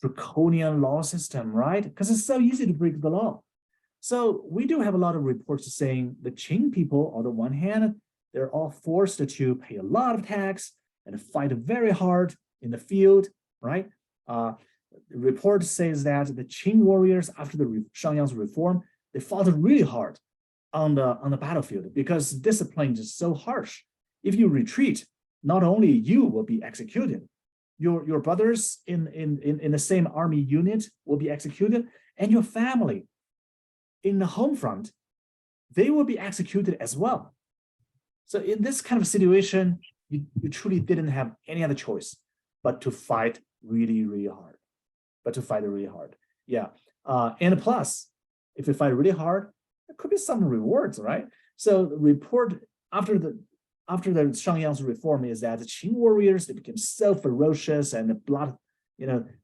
draconian law system, right? Because it's so easy to break the law. So we do have a lot of reports saying the Qing people, on the one hand, they're all forced to pay a lot of tax and fight very hard in the field, right? The report says that the Qing warriors, after the Shangyang's reform, they fought really hard on the battlefield because discipline is so harsh. If you retreat, not only you will be executed, your brothers in the same army unit will be executed, and your family in the home front, they will be executed as well. So in this kind of situation, you truly didn't have any other choice but to fight really, really hard. Yeah. And plus, if you fight really hard, there could be some rewards, right? So the report after the Shangyang's reform is that the Qing warriors, they became so ferocious and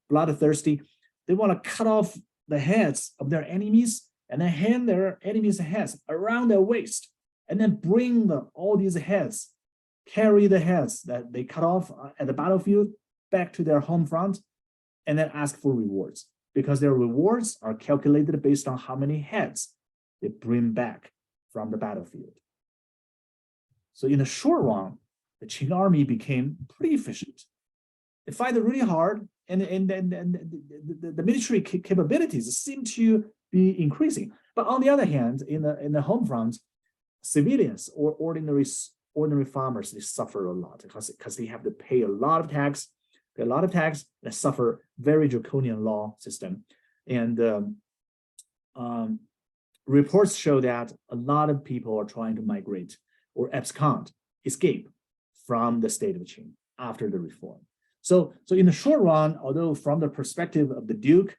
bloodthirsty. They want to cut off the heads of their enemies and then hand their enemies' heads around their waist, and then bring all these heads, carry the heads that they cut off at the battlefield back to their home front, and then ask for rewards, because their rewards are calculated based on how many heads they bring back from the battlefield. So in the short run, the Qing army became pretty efficient. They fight really hard, and the military capabilities seem to be increasing. But on the other hand, in the home front, civilians or ordinary farmers, they suffer a lot because they have to pay a lot of tax, and suffer very draconian law system. And reports show that a lot of people are trying to migrate or escape from the state of Qing after the reform. So in the short run, although from the perspective of the Duke,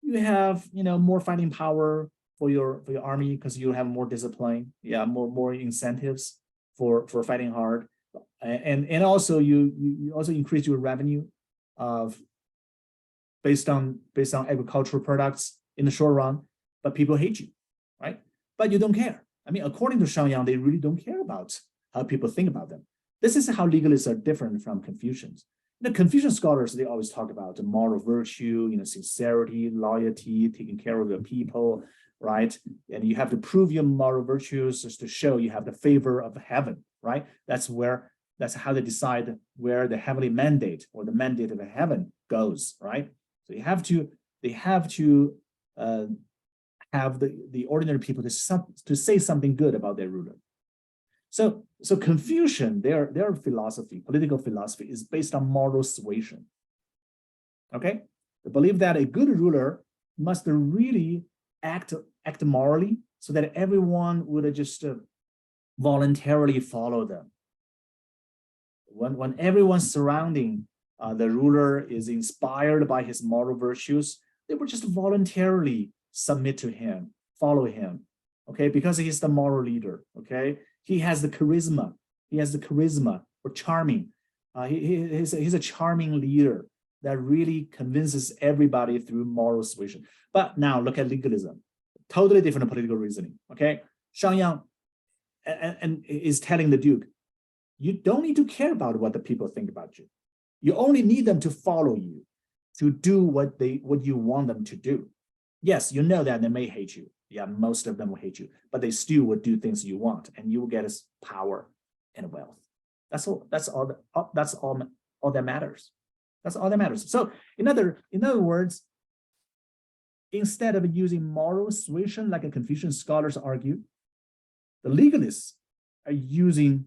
you have more fighting power for your army because you have more discipline, more incentives for fighting hard, and also you also increase your revenue of based on agricultural products in the short run, but people hate you, right? But you don't care. I mean, according to Shang, they really don't care about how people think about them. This is how legalists are different from Confucians. The Confucian scholars, they always talk about the moral virtue, sincerity, loyalty, taking care of your people, right? And you have to prove your moral virtues just to show you have the favor of heaven, right? That's how they decide where the heavenly mandate or the mandate of heaven goes, right? So they have to have the ordinary people to say something good about their ruler. So Confucian, their philosophy, political philosophy, is based on moral suasion. Okay, they believe that a good ruler must really act morally, so that everyone would just voluntarily follow them. When everyone surrounding the ruler is inspired by his moral virtues, they would just voluntarily submit to him, follow him. Okay, because he's the moral leader. Okay. He has the charisma. Or charming. He's a charming leader that really convinces everybody through moral suasion. But now look at legalism. Totally different political reasoning. Okay. Shang and is telling the Duke, you don't need to care about what the people think about you. You only need them to follow you, to do what you want them to do. Yes, you know that they may hate you. Yeah, most of them will hate you, but they still will do things you want, and you will get power and wealth. That's all that matters. That's all that matters. So in other words, instead of using moral suasion like a Confucian scholars argue, the legalists are using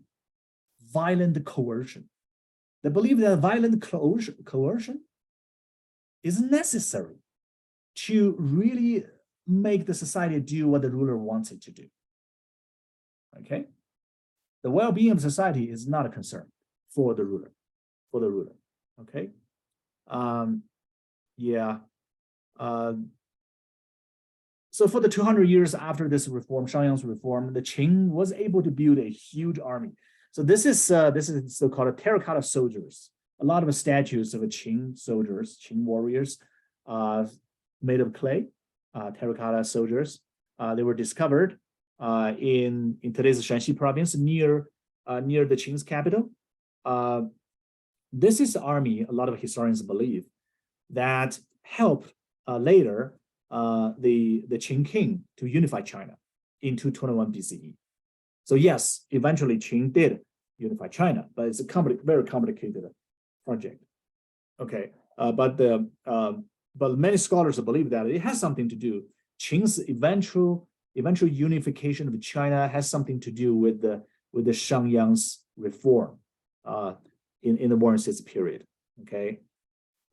violent coercion. They believe that violent coercion is necessary to really make the society do what the ruler wants it to do. Okay, the well-being of society is not a concern for the ruler. Okay, so for the 200 years after this reform, Shangyang's reform, the Qing was able to build a huge army. So this is so-called terracotta soldiers. A lot of statues of Qing soldiers, Qing warriors, made of clay. Terracotta soldiers. They were discovered in today's Shanxi province near the Qing's capital. This is the army, a lot of historians believe, that helped later the Qing king to unify China in 221 BCE. So yes, eventually Qing did unify China, but it's a very complicated project. Okay, but many scholars believe that it has something to do. Qing's eventual unification of China has something to do with the Shangyang's reform in the Warring States period. Okay,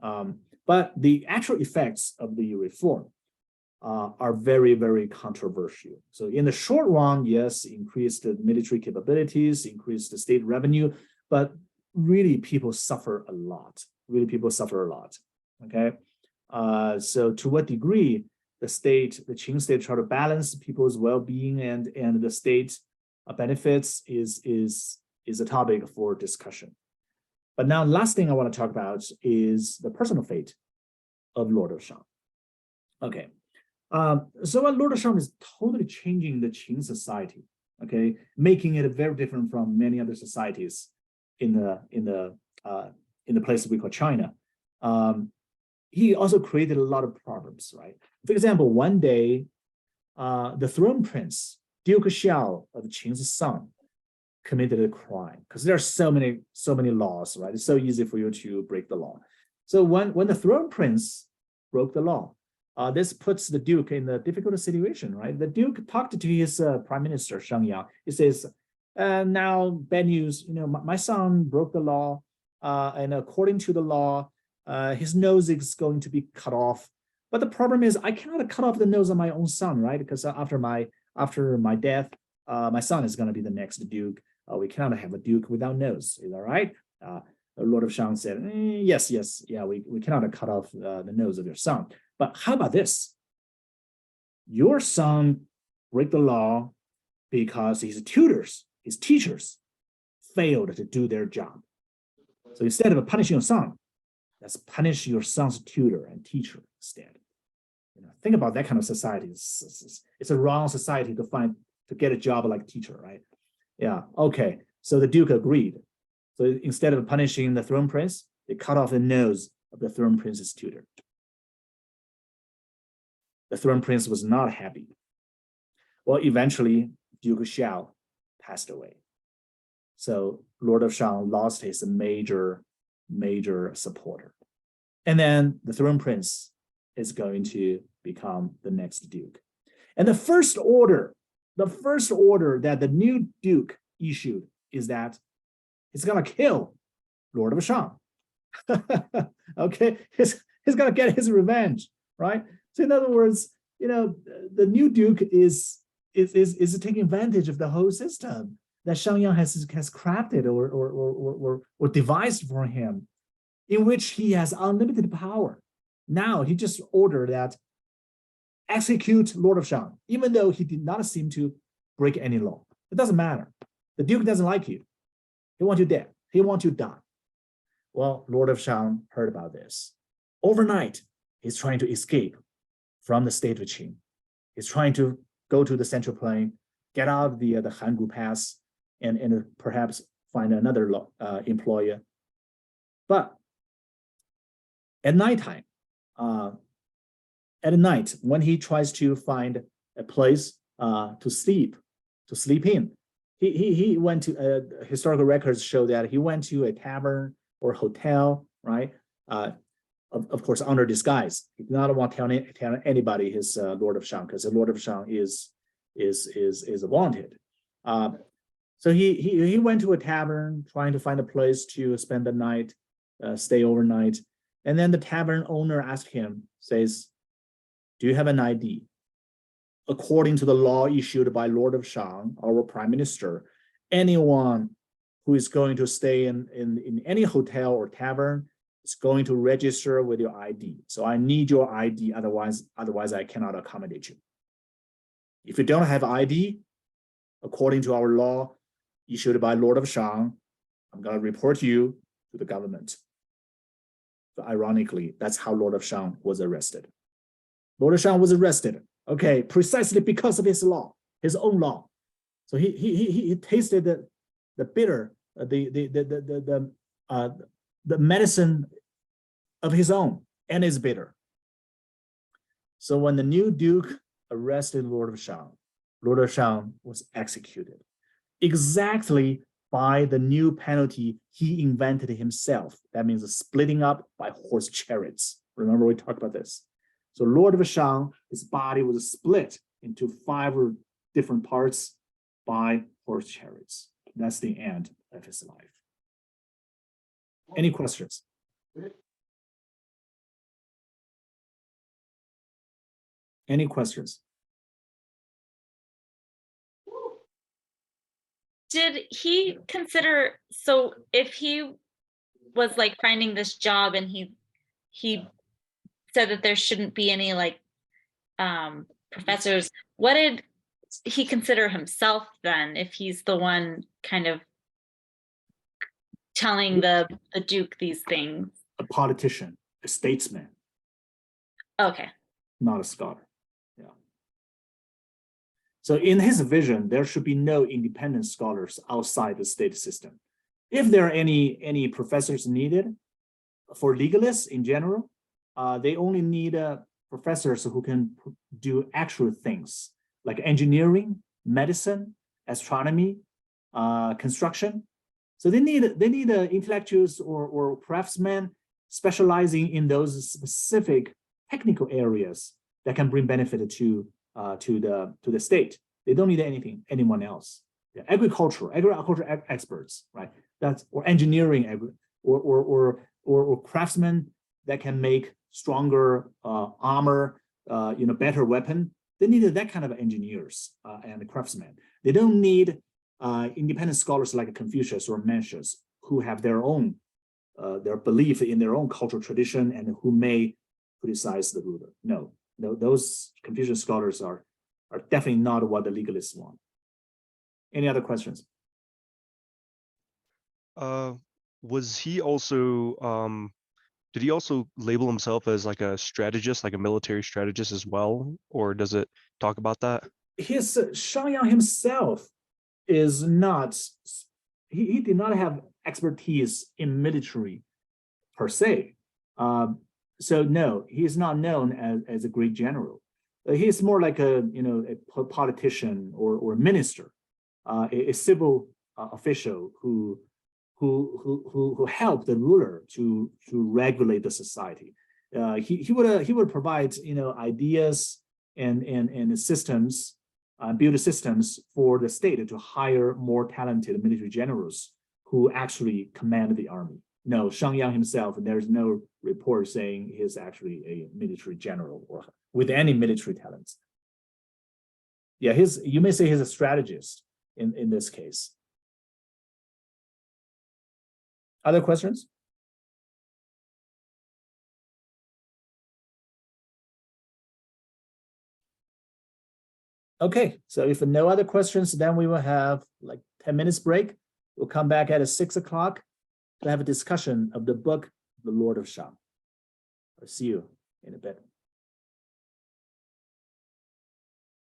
but the actual effects of the reform are very, very controversial. So in the short run, yes, increased the military capabilities, increased the state revenue, but really people suffer a lot. Okay. So to what degree the Qing state try to balance people's well-being and the state benefits is a topic for discussion. But now, last thing I want to talk about is the personal fate of Lord of Shang. Okay, so Lord of Shang is totally changing the Qing society. Okay, making it very different from many other societies in the place we call China. He also created a lot of problems, right? For example, one day, the throne prince, Duke Xiao of Qing's son, committed a crime because there are so many laws, right? It's so easy for you to break the law. So when the throne prince broke the law, this puts the Duke in a difficult situation, right? The Duke talked to his prime minister, Shang Yang. He says, now bad news, my son broke the law, and according to the law, his nose is going to be cut off. But the problem is I cannot cut off the nose of my own son, right? Because after my death, my son is going to be the next Duke. We cannot have a Duke without nose. Is that right? Lord of Shang said, yes, yeah, we cannot cut off the nose of your son. But how about this? Your son break the law because his teachers failed to do their job. So instead of punishing your son, let's punish your son's tutor and teacher instead. Think about that kind of society. It's a wrong society to get a job like teacher, right? Yeah, okay. So the Duke agreed. So instead of punishing the throne prince, they cut off the nose of the throne prince's tutor. The throne prince was not happy. Well, eventually, Duke Xiao passed away. So Lord of Shang lost his major supporter. And then the throne prince is going to become the next duke. And the first order that the new duke issued is that he's gonna kill Lord of Shang. Okay, he's gonna get his revenge, right? So in other words, the new duke is taking advantage of the whole system that Shangyang has crafted or devised for him, in which he has unlimited power. Now he just ordered that execute Lord of Shang, even though he did not seem to break any law. It doesn't matter. The Duke doesn't like you. He wants you dead. He wants you die. Well, Lord of Shang heard about this. Overnight, he's trying to escape from the state of Qing. He's trying to go to the Central Plain, get out of the Hangu Pass, and perhaps find another employer. But at nighttime, at night, when he tries to find a place to sleep in, he went to historical records show that he went to a tavern or hotel, right? Of course, under disguise. He did not want to tell anybody his Lord of Shang, because the Lord of Shang is wanted. So he went to a tavern trying to find a place to spend the night, stay overnight. And then the tavern owner asked him, says, do you have an ID? According to the law issued by Lord of Shang, our prime minister, anyone who is going to stay in any hotel or tavern is going to register with your ID. So I need your ID, otherwise I cannot accommodate you. If you don't have ID, according to our law issued by Lord of Shang, I'm going to report you to the government. So ironically, that's how Lord of Shang was arrested. Lord of Shang was arrested, okay, precisely because of his law, his own law. So he tasted the bitter, the medicine of his own, and is bitter. So when the new Duke arrested Lord of Shang was executed exactly by the new penalty he invented himself. That means the splitting up by horse chariots. Remember we talked about this. So Lord of Shang, his body was split into 5 different parts by horse chariots. That's the end of his life. Any questions? Any questions? Did he consider, so if he was like finding this job and he said that there shouldn't be any like professors, what did he consider himself then, if he's the one kind of telling the Duke these things? A politician, a statesman. Okay. Not a scholar. Yeah. So in his vision, there should be no independent scholars outside the state system. If there are any professors needed for legalists in general, they only need professors who can do actual things like engineering, medicine, astronomy, construction. So they need intellectuals or craftsmen specializing in those specific technical areas that can bring benefit to the state. They don't need anyone else. Yeah, agricultural experts, right? Or engineering or craftsmen that can make stronger armor, better weapon. They need that kind of engineers and craftsmen. They don't need independent scholars like Confucius or Mencius who have their own their belief in their own cultural tradition and who may criticize the ruler. No, those Confucian scholars are definitely not what the legalists want. Any other questions? Was he also did he also label himself as like a strategist, like a military strategist as well? Or does it talk about that? His Shang himself is not, he did not have expertise in military per se. So no, he is not known as a great general. He's more like a politician or a minister, a civil official who helped the ruler to regulate the society. He would provide ideas and systems, build systems for the state to hire more talented military generals who actually command the army. No, Shang himself, there's no report saying he's actually a military general or with any military talents. Yeah, you may say he's a strategist in this case. Other questions? Okay, so if no other questions, then we will have like 10 minutes break. We'll come back at 6 o'clock to have a discussion of the book, The Lord of Shang. I'll see you in a bit.